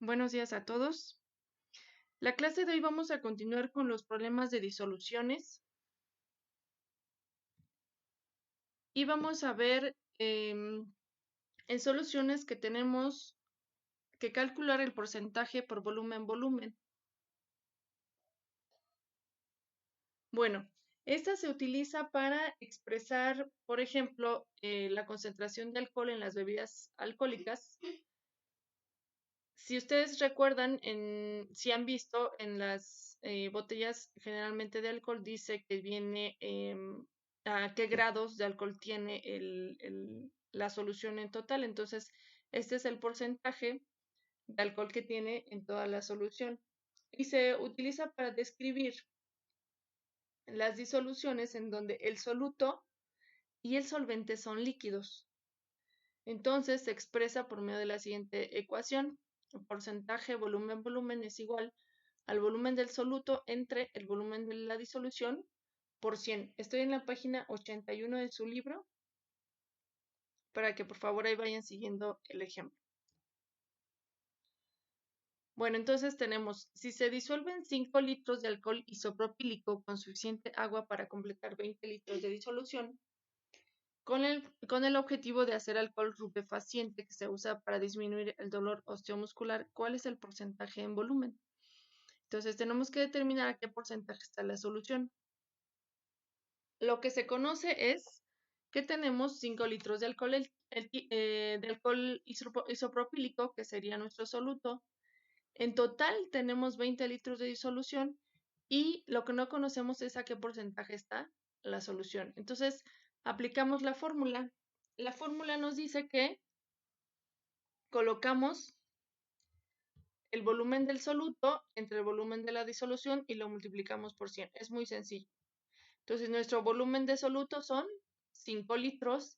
Buenos días a todos. La clase de hoy vamos a continuar con los problemas de disoluciones y vamos a ver en soluciones que tenemos que calcular el porcentaje por volumen. Bueno, esta se utiliza para expresar, por ejemplo, la concentración de alcohol en las bebidas alcohólicas. Si ustedes recuerdan, si han visto en las botellas generalmente de alcohol, dice que viene a qué grados de alcohol tiene la solución en total. Entonces, este es el porcentaje de alcohol que tiene en toda la solución. Y se utiliza para describir las disoluciones en donde el soluto y el solvente son líquidos. Entonces, se expresa por medio de la siguiente ecuación. El porcentaje volumen es igual al volumen del soluto entre el volumen de la disolución por 100. Estoy en la página 81 de su libro para que por favor ahí vayan siguiendo el ejemplo. Bueno, entonces tenemos, si se disuelven 5 litros de alcohol isopropílico con suficiente agua para completar 20 litros de disolución, con el objetivo de hacer alcohol rubefaciente que se usa para disminuir el dolor osteomuscular, ¿cuál es el porcentaje en volumen? Entonces tenemos que determinar a qué porcentaje está la solución. Lo que se conoce es que tenemos 5 litros de alcohol, de alcohol isopropílico, que sería nuestro soluto. En total tenemos 20 litros de disolución y lo que no conocemos es a qué porcentaje está la solución. Entonces, aplicamos la fórmula. La fórmula nos dice que colocamos el volumen del soluto entre el volumen de la disolución y lo multiplicamos por 100. Es muy sencillo. Entonces, nuestro volumen de soluto son 5 litros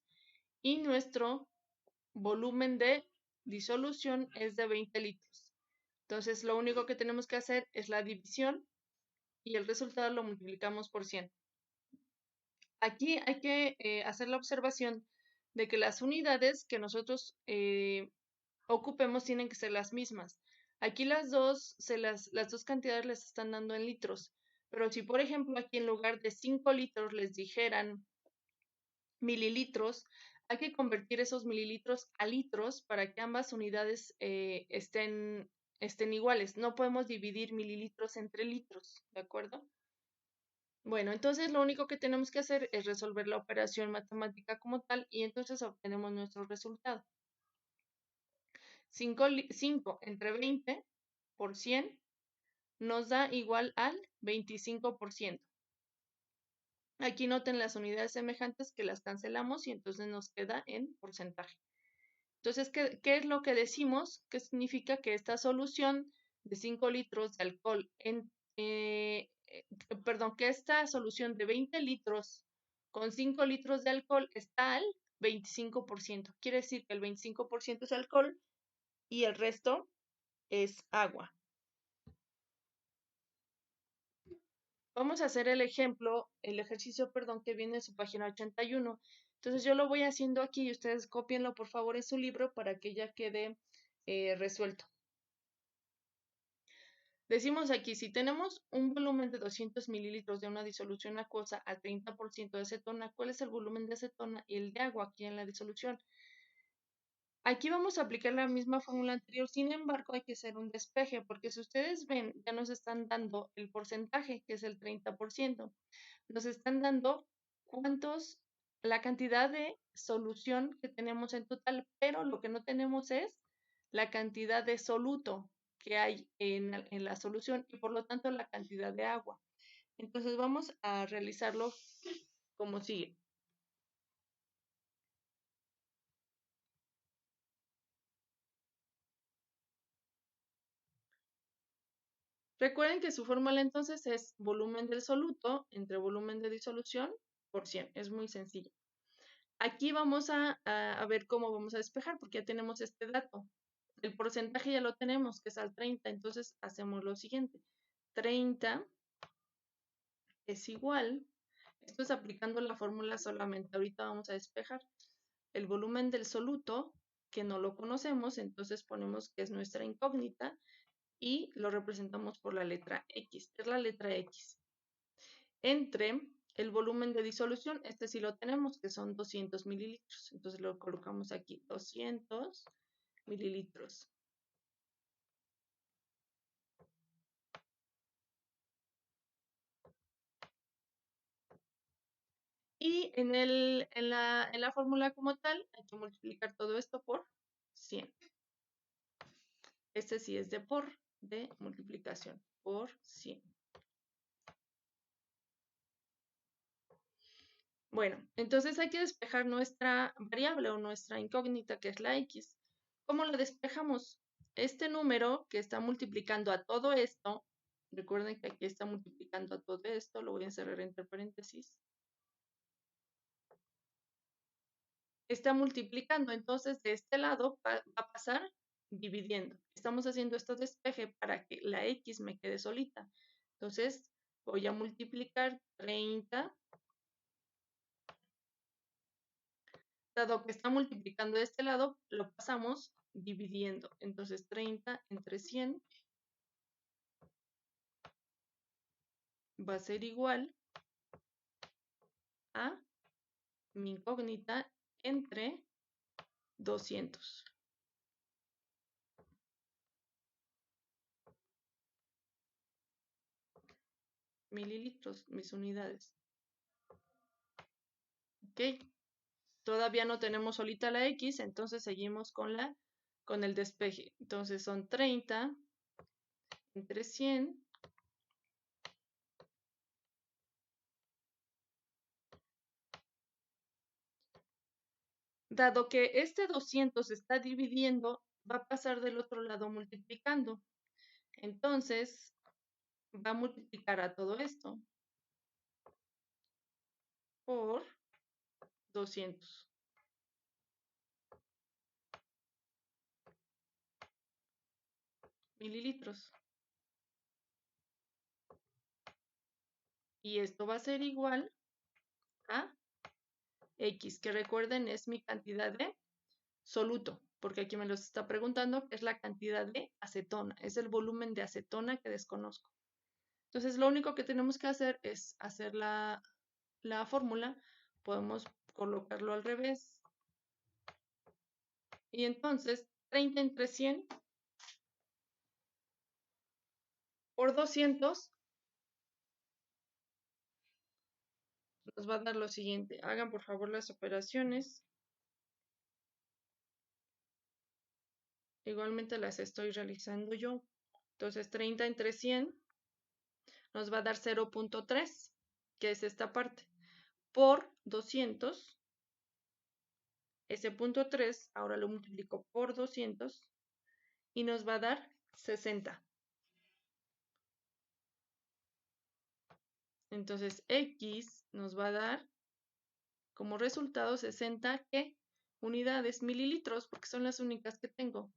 y nuestro volumen de disolución es de 20 litros. Entonces, lo único que tenemos que hacer es la división y el resultado lo multiplicamos por 100. Aquí hay que hacer la observación de que las unidades que nosotros ocupemos tienen que ser las mismas. Aquí las dos cantidades les están dando en litros, pero si por ejemplo aquí en lugar de 5 litros les dijeran mililitros, hay que convertir esos mililitros a litros para que ambas unidades estén iguales. No podemos dividir mililitros entre litros, ¿de acuerdo? Bueno, entonces lo único que tenemos que hacer es resolver la operación matemática como tal y entonces obtenemos nuestro resultado. 5 entre 20 por 100 nos da igual al 25%. Aquí noten las unidades semejantes que las cancelamos y entonces nos queda en porcentaje. Entonces, ¿qué es lo que decimos? ¿Qué significa que esta solución de 5 litros de alcohol, que esta solución de 20 litros con 5 litros de alcohol está al 25%? Quiere decir que el 25% es alcohol y el resto es agua. Vamos a hacer el ejercicio, que viene en su página 81. Entonces yo lo voy haciendo aquí y ustedes cópienlo por favor en su libro para que ya quede resuelto. Decimos aquí, si tenemos un volumen de 200 mililitros de una disolución acuosa al 30% de acetona, ¿cuál es el volumen de acetona y el de agua aquí en la disolución? Aquí vamos a aplicar la misma fórmula anterior, sin embargo hay que hacer un despeje, porque si ustedes ven, ya nos están dando el porcentaje, que es el 30%. Nos están dando la cantidad de solución que tenemos en total, pero lo que no tenemos es la cantidad de soluto que hay en la solución y por lo tanto la cantidad de agua. Entonces vamos a realizarlo como sigue. Recuerden que su fórmula entonces es volumen del soluto entre volumen de disolución por 100. Es muy sencillo. Aquí vamos a ver cómo vamos a despejar porque ya tenemos este dato. El porcentaje ya lo tenemos, que es al 30. Entonces hacemos lo siguiente. 30 es igual. Esto es aplicando la fórmula solamente. Ahorita vamos a despejar el volumen del soluto que no lo conocemos, entonces ponemos que es nuestra incógnita y lo representamos por la letra X, es la letra X. Entre el volumen de disolución, este sí lo tenemos, que son 200 mililitros. Entonces lo colocamos aquí, 200 mililitros. Y en la fórmula como tal, hay que multiplicar todo esto por 100. Este sí es de multiplicación, por 100. Bueno, entonces hay que despejar nuestra variable o nuestra incógnita, que es la X. ¿Cómo la despejamos? Este número que está multiplicando a todo esto, recuerden que aquí está multiplicando a todo esto, lo voy a encerrar entre paréntesis. Está multiplicando, entonces de este lado va a pasar dividiendo. Estamos haciendo este despeje para que la X me quede solita. Entonces voy a multiplicar 30. Dado que está multiplicando de este lado, lo pasamos dividiendo. Entonces 30 entre 100 va a ser igual a mi incógnita entre 200. Mililitros, mis unidades. Ok, todavía no tenemos solita la X, entonces seguimos con el despeje. Entonces son 30 entre 100 dado que este 200 está dividiendo, va a pasar del otro lado multiplicando. Entonces, va a multiplicar a todo esto por 200 mililitros. Y esto va a ser igual a X, que recuerden es mi cantidad de soluto, porque aquí me los está preguntando, que es la cantidad de acetona, es el volumen de acetona que desconozco. Entonces, lo único que tenemos que hacer es hacer la fórmula, podemos colocarlo al revés. Y entonces, 30 entre 100 por 200 nos va a dar lo siguiente. Hagan por favor las operaciones. Igualmente las estoy realizando yo. Entonces 30 entre 100 nos va a dar 0.3, que es esta parte, por 200. Ese punto 3 ahora lo multiplico por 200 y nos va a dar 60. Entonces X nos va a dar como resultado 60 ¿qué? Unidades, mililitros, porque son las únicas que tengo.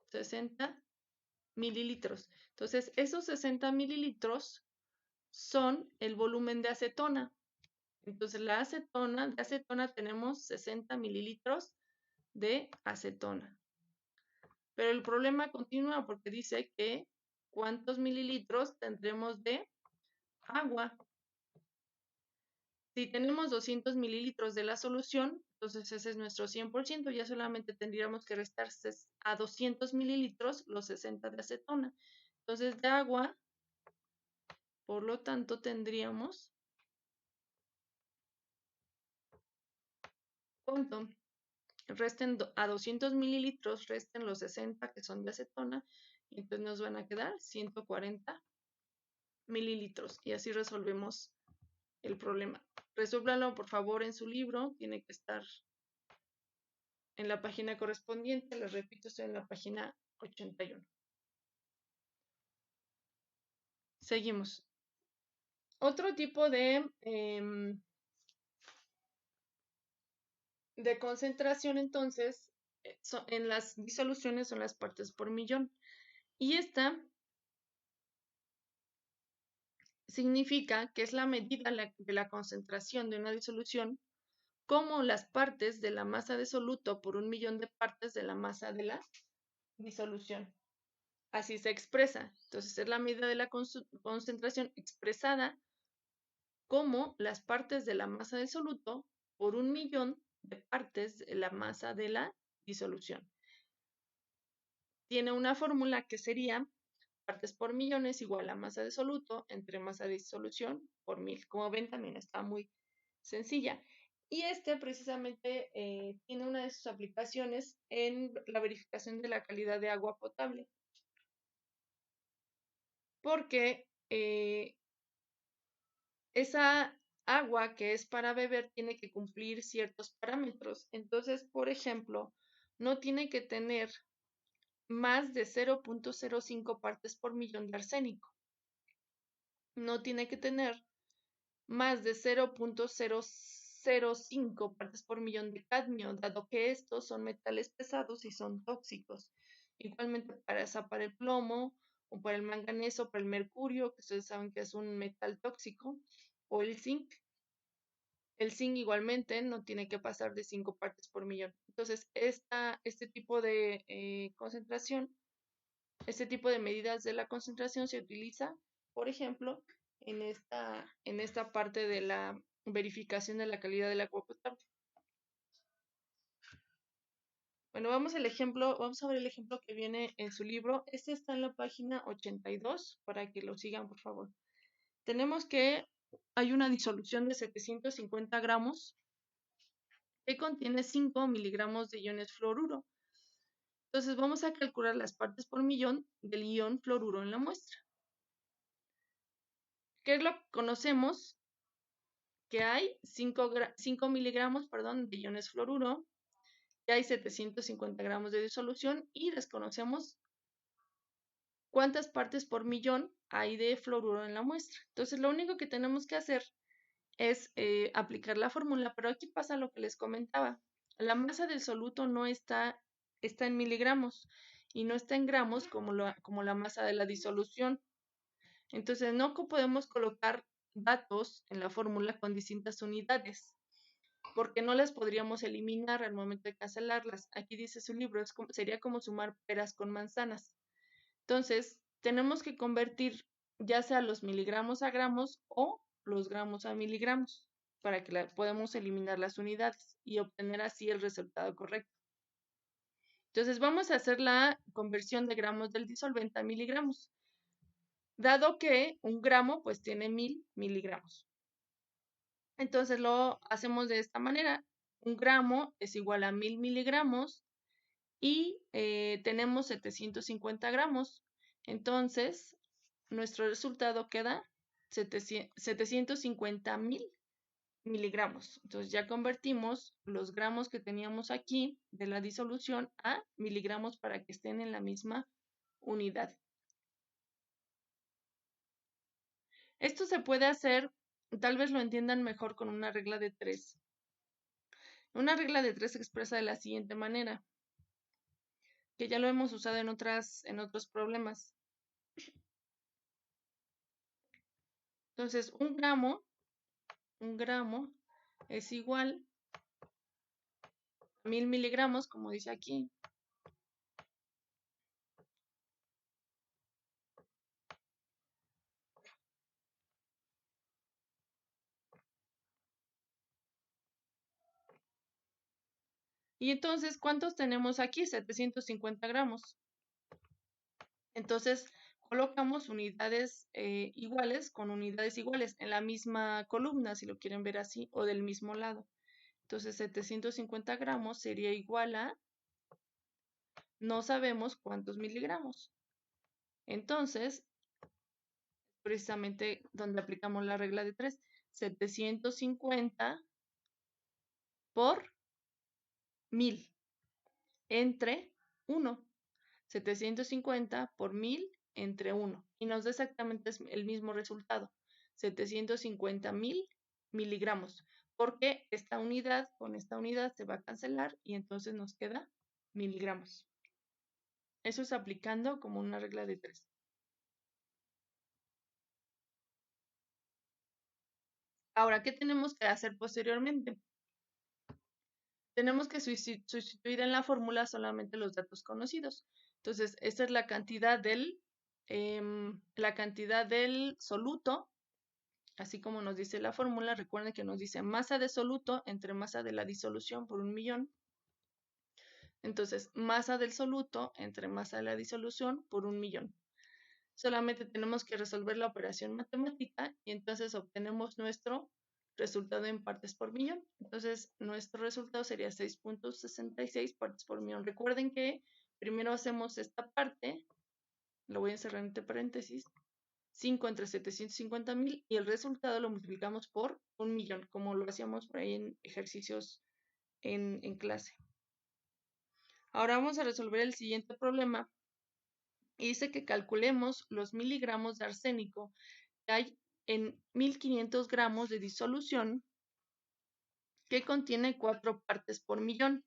60 mililitros. Entonces, esos 60 mililitros son el volumen de acetona. Entonces, de acetona tenemos 60 mililitros de acetona. Pero el problema continúa porque dice que ¿cuántos mililitros tendremos de agua? Si tenemos 200 mililitros de la solución, entonces ese es nuestro 100%, ya solamente tendríamos que restar a 200 mililitros los 60 de acetona. Entonces, de agua, por lo tanto, tendríamos, ¿cuánto? Resten a 200 mililitros, resten los 60 que son de acetona, y entonces nos van a quedar 140 mililitros. Y así resolvemos el problema. Resuélvanlo, por favor, en su libro. Tiene que estar en la página correspondiente. Les repito, estoy en la página 81. Seguimos. Otro tipo de concentración, entonces, en las disoluciones son las partes por millón. Y esta significa que es la medida de la concentración de una disolución como las partes de la masa de soluto por 1.000.000 de partes de la masa de la disolución. Así se expresa. Entonces es la medida de la concentración expresada como las partes de la masa del soluto por 1.000.000 de partes de la masa de la disolución. Tiene una fórmula que sería partes por millones igual a masa de soluto entre masa de disolución por 1.000. Como ven, también está muy sencilla. Y precisamente tiene una de sus aplicaciones en la verificación de la calidad de agua potable. Porque esa agua que es para beber tiene que cumplir ciertos parámetros. Entonces, por ejemplo, no tiene que tener más de 0.05 partes por millón de arsénico. No tiene que tener más de 0.005 partes por millón de cadmio, dado que estos son metales pesados y son tóxicos. Igualmente para el plomo, o para el manganeso, para el mercurio, que ustedes saben que es un metal tóxico, o el zinc. El zinc igualmente no tiene que pasar de 5 partes por millón. Entonces, este tipo de concentración, este tipo de medidas de la concentración se utiliza, por ejemplo, en esta parte de la verificación de la calidad del agua potable. Bueno, vamos a ver el ejemplo que viene en su libro. Este está en la página 82, para que lo sigan, por favor. Tenemos que hay una disolución de 750 gramos que contiene 5 miligramos de iones fluoruro. Entonces vamos a calcular las partes por millón del ion fluoruro en la muestra. ¿Qué es lo que conocemos? Que hay 5 miligramos de iones fluoruro, que hay 750 gramos de disolución y desconocemos cuántas partes por millón hay de fluoruro en la muestra. Entonces lo único que tenemos que hacer es aplicar la fórmula, pero aquí pasa lo que les comentaba. La masa del soluto no está en miligramos y no está en gramos como la masa de la disolución. Entonces no podemos colocar datos en la fórmula con distintas unidades, porque no las podríamos eliminar al momento de cancelarlas. Aquí dice su libro, sería como sumar peras con manzanas. Entonces, tenemos que convertir ya sea los miligramos a gramos o los gramos a miligramos para que podamos eliminar las unidades y obtener así el resultado correcto. Entonces, vamos a hacer la conversión de gramos del disolvente a miligramos, dado que un gramo pues tiene 1.000 miligramos. Entonces, lo hacemos de esta manera. Un gramo es igual a 1.000 miligramos y tenemos 750 gramos. Entonces, nuestro resultado queda 750.000 miligramos. Entonces ya convertimos los gramos que teníamos aquí de la disolución a miligramos para que estén en la misma unidad. Esto se puede hacer, tal vez lo entiendan mejor con una regla de 3. Una regla de 3 se expresa de la siguiente manera, que ya lo hemos usado en otros problemas. Entonces, un gramo es igual a 1.000 miligramos, como dice aquí. Y entonces, ¿cuántos tenemos aquí? 750 gramos. Entonces, colocamos unidades iguales con unidades iguales en la misma columna, si lo quieren ver así, o del mismo lado. Entonces, 750 gramos sería igual a, no sabemos cuántos miligramos. Entonces, precisamente donde aplicamos la regla de 3, 750 por 1.000 entre 1. 750 por 1.000 entre 1. Y nos da exactamente el mismo resultado. 750.000 miligramos. Porque esta unidad con esta unidad se va a cancelar y entonces nos queda miligramos. Eso es aplicando como una regla de 3. Ahora, ¿qué tenemos que hacer posteriormente? tenemos que sustituir en la fórmula solamente los datos conocidos. Entonces, esta es la cantidad del soluto, así como nos dice la fórmula. Recuerden que nos dice masa de soluto entre masa de la disolución por 1.000.000. Entonces, masa del soluto entre masa de la disolución por 1.000.000. Solamente tenemos que resolver la operación matemática y entonces obtenemos nuestro resultado en partes por millón. Entonces, nuestro resultado sería 6.66 partes por millón. Recuerden que primero hacemos esta parte, lo voy a encerrar entre paréntesis, 5 entre 750.000, y el resultado lo multiplicamos por 1.000.000, como lo hacíamos por ahí en ejercicios en clase. Ahora vamos a resolver el siguiente problema. Y dice que calculemos los miligramos de arsénico que hay en 1.500 gramos de disolución que contiene 4 partes por millón.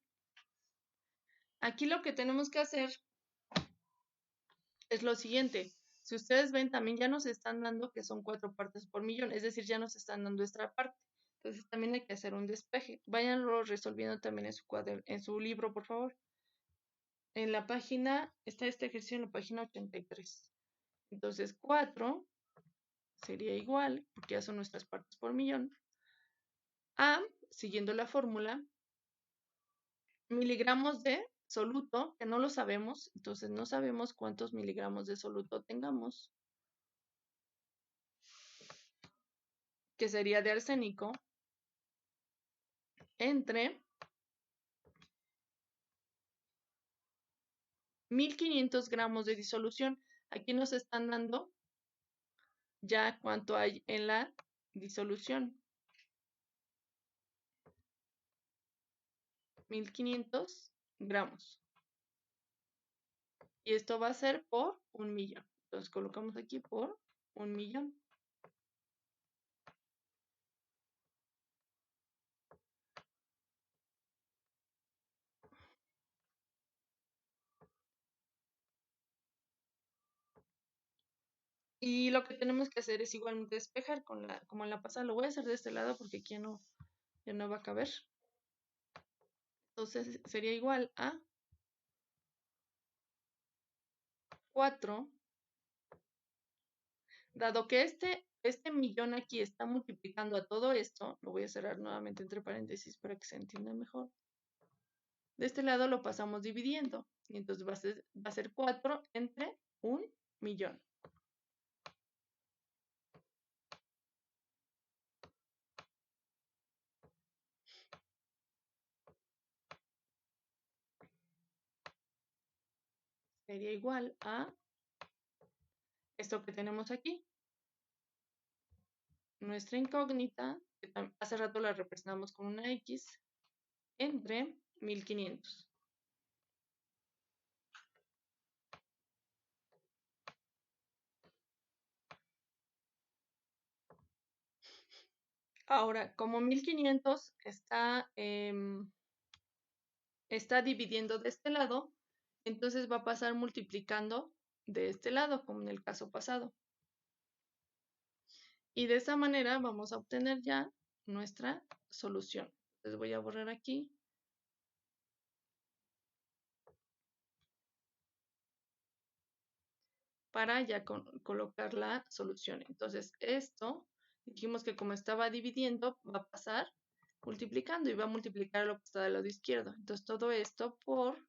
Aquí lo que tenemos que hacer es lo siguiente. Si ustedes ven, también ya nos están dando que son 4 partes por millón, es decir, ya nos están dando esta parte. Entonces también hay que hacer un despeje. Váyanlo resolviendo también en su libro, por favor. En la página, está este ejercicio en la página 83. Entonces 4 sería igual, porque ya son nuestras partes por millón, a, siguiendo la fórmula, miligramos de soluto, que no lo sabemos, entonces no sabemos cuántos miligramos de soluto tengamos, que sería de arsénico, entre 1.500 gramos de disolución. Aquí nos están dando ya cuánto hay en la disolución. 1.500 gramos. Y esto va a ser por 1.000.000. Entonces colocamos aquí por 1.000.000. Y lo que tenemos que hacer es igualmente despejar como en la pasada. Lo voy a hacer de este lado porque aquí ya no va a caber. Entonces sería igual a 4. Dado que este millón aquí está multiplicando a todo esto, lo voy a cerrar nuevamente entre paréntesis para que se entienda mejor. De este lado lo pasamos dividiendo. Y entonces va a ser 4 entre 1.000.000. Sería igual a esto que tenemos aquí. Nuestra incógnita, que hace rato la representamos con una X, entre 1.500. Ahora, como 1.500 está dividiendo de este lado, entonces va a pasar multiplicando de este lado, como en el caso pasado. Y de esa manera vamos a obtener ya nuestra solución. Entonces voy a borrar aquí. Para ya colocar la solución. Entonces esto, dijimos que como estaba dividiendo, va a pasar multiplicando y va a multiplicar lo que está del lado izquierdo. Entonces todo esto por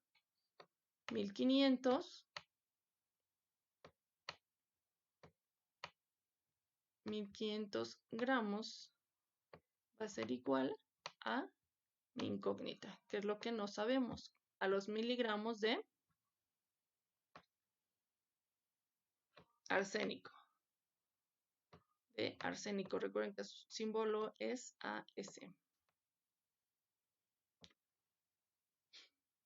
1.500 gramos va a ser igual a mi incógnita, que es lo que no sabemos, a los miligramos de arsénico. Recuerden que su símbolo es AS.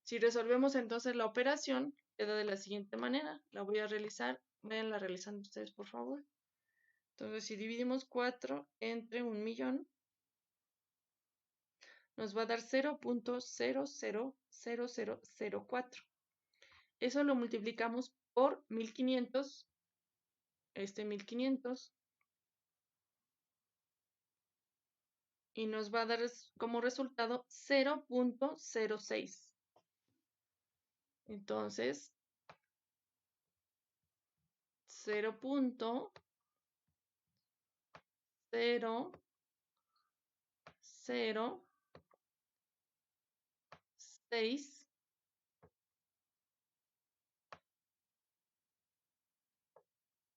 Si resolvemos entonces la operación, queda de la siguiente manera. La voy a realizar. Vayanla realizando ustedes, por favor. Entonces, si dividimos 4 entre 1.000.000, nos va a dar 0.000004. Eso lo multiplicamos por 1.500. 1.500 y nos va a dar como resultado 0.06. Entonces, 0.0006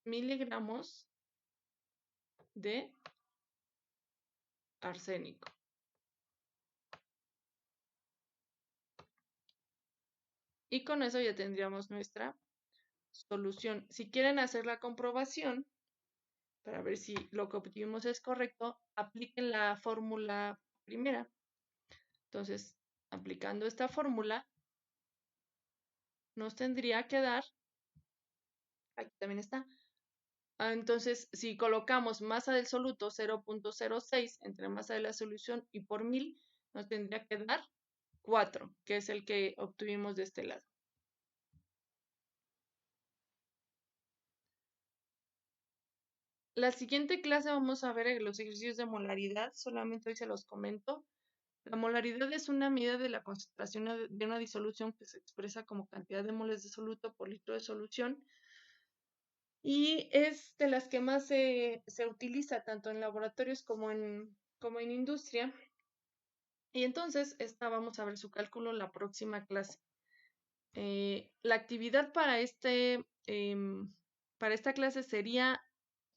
miligramos de arsénico. Y con eso ya tendríamos nuestra solución. Si quieren hacer la comprobación para ver si lo que obtuvimos es correcto, apliquen la fórmula primera. Entonces, aplicando esta fórmula, nos tendría que dar, aquí también está, entonces si colocamos masa del soluto 0.06 entre masa de la solución y por 1000, nos tendría que dar 4, que es el que obtuvimos de este lado. La siguiente clase vamos a ver los ejercicios de molaridad, solamente hoy se los comento. La molaridad es una medida de la concentración de una disolución que se expresa como cantidad de moles de soluto por litro de solución y es de las que más se utiliza tanto en laboratorios como en industria. Y entonces esta vamos a ver su cálculo la próxima clase. La actividad para esta clase sería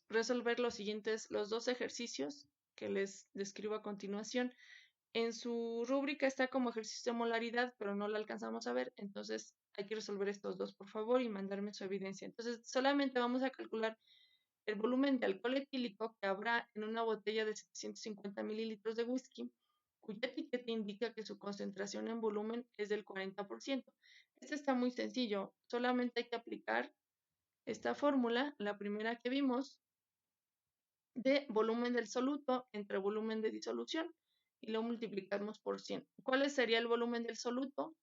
resolver los dos ejercicios que les describo a continuación. En su rúbrica está como ejercicio de molaridad, pero no la alcanzamos a ver, entonces hay que resolver estos dos, por favor, y mandarme su evidencia. Entonces, solamente vamos a calcular el volumen de alcohol etílico que habrá en una botella de 750 mililitros de whisky, cuya etiqueta indica que su concentración en volumen es del 40%. Este está muy sencillo, solamente hay que aplicar esta fórmula, la primera que vimos, de volumen del soluto entre volumen de disolución y lo multiplicamos por 100. ¿Cuál sería el volumen del soluto?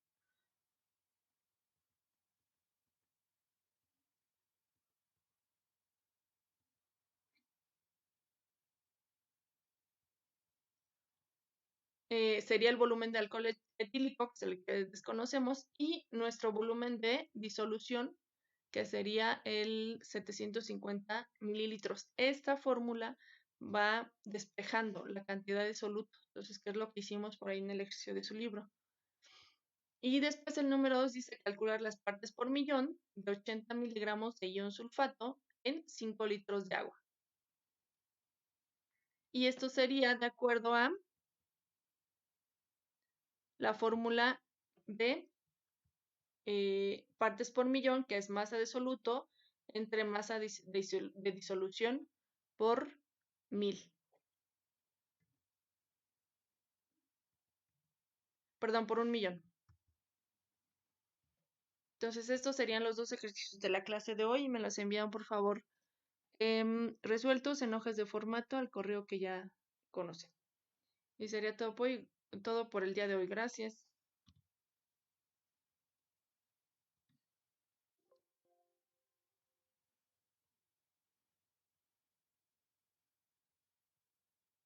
Sería el volumen de alcohol etílico, que es el que desconocemos, y nuestro volumen de disolución, que sería el 750 mililitros. Esta fórmula va despejando la cantidad de soluto, entonces, ¿qué es lo que hicimos por ahí en el ejercicio de su libro? Y después el número 2 dice calcular las partes por millón de 80 miligramos de ion sulfato en 5 litros de agua. Y esto sería de acuerdo a la fórmula de partes por millón, que es masa de soluto, entre masa de disolución por 1000. Perdón, por 1.000.000. Entonces, estos serían los dos ejercicios de la clase de hoy y me los envían, por favor, resueltos en hojas de formato al correo que ya conocen. Y sería todo por el día de hoy. Gracias.